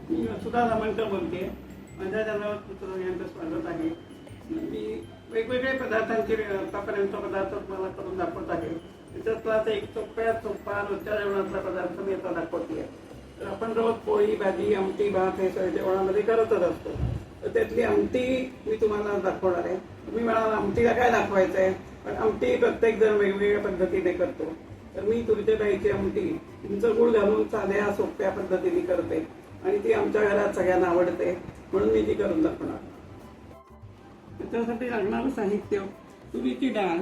मी सुधा धामणकर बोलते. माझ्या चॅनलवर तुमचं सगळ्यांचं स्वागत आहे. मी वेगवेगळे पदार्थांचे आतापर्यंत पदार्थ तुम्हाला करून दाखवत आहे. त्याच्यातला एक सोपा रोजच्या जेवणातला पदार्थ मी आता दाखवते आहे. तर आपण रोज पोळी भाजी आमटी भात हे सगळं जेवणामध्ये करतच असतो. तर त्यातली आमटी मी तुम्हाला दाखवणार आहे. तुम्ही म्हणाल आमटीला काय दाखवायचं आहे, पण आमटी प्रत्येक जण वेगवेगळ्या पद्धतीने करतो. तर मी तुरीच्या डाळीची आमटी चिंच गूळ घालून साध्या सोप्या पद्धतीने करते आणि ती आमच्या घरात सगळ्यांना आवडते, म्हणून मी ती करून दाखवणार. त्याच्यासाठी लागणारं साहित्य: तुरीची डाळ,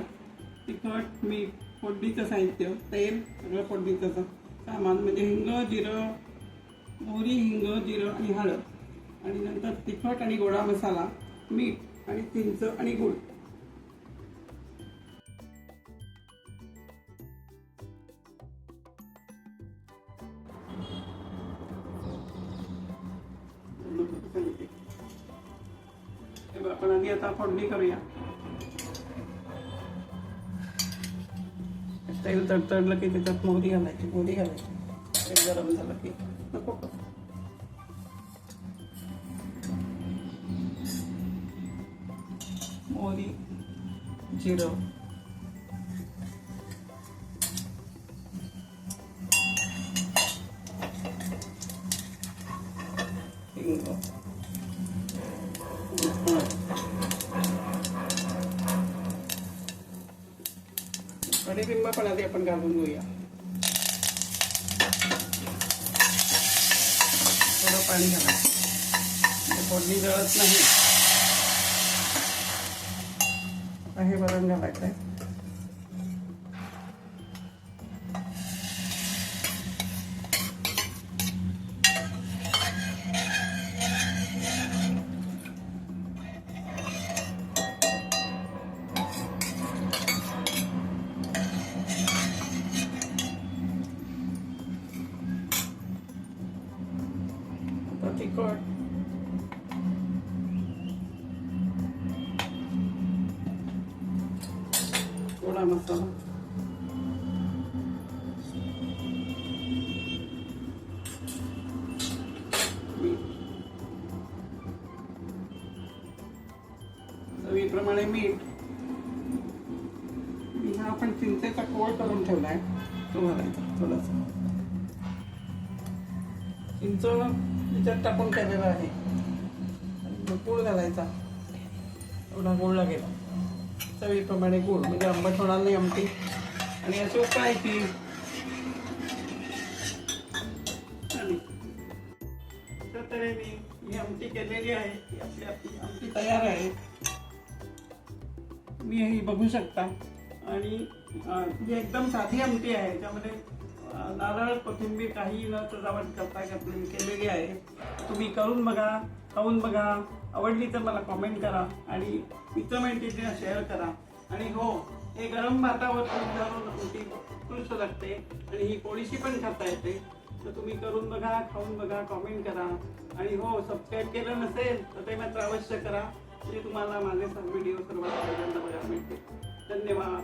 तिखट, मीठ, फोडणीचं साहित्य, तेल, सगळं फोडणीचं सामान म्हणजे हिंग, जिरं, मोहरी, हिंग, जिरं आणि हळद, आणि नंतर तिखट आणि गोडा मसाला, मीठ आणि चिंच आणि गूळ. आपण आधी आता फोडणी करूया. तेल तडतडलं की त्याच्यात मोहरी घालायची. तेल गरम झालं की नको मोहरी, जिरं, हिंग, कढीलिंब पण आधी आपण घालून घेऊया. थोडं पाणी घालायचं, फोडणी जळत नाही. आता हे वरण घालायचं आहे. तिखट, गोडा मसाला, चवीप्रमाणे मीठ. हा आपण चिंचेचा कोळ करून ठेवलाय तो घालायचा. थोडासा चिंच त्याच्यात टाकून ठेवलेला आहे. गूळ घालायचा, थोडा गूळ लागेल. चवीप्रमाणे गूळ म्हणजे आंबट होणार नाही आमटी. आणि अशी उकळायची. अशा तऱ्हेने ही आमटी केलेली आहे. आपली आमटी तयार आहे. तुम्ही ही बघू शकता. आणि ही एकदम साधी आमटी आहे. त्यामध्ये नारळ, कोथिंबीर काही न सजावट करता केलेली आहे. तुम्ही करून बघा, खाऊन बघा. आवडली तर मला कॉमेंट करा आणि मित्रमैत्रिणींना शेअर करा. आणि हो, हे गरम भातावर तूप घालून आमटी उत्कृष्ट लागते आणि ही पोळीशी पण खाता येते. तर तुम्ही करून बघा, खाऊन बघा, कॉमेंट करा. आणि हो, सबस्क्राईब केलं नसेल तर ते मात्र अवश्य करा, म्हणजे तुम्हाला माझे व्हिडिओ सर्वात पहिल्यांदा बघायला मिळते. धन्यवाद.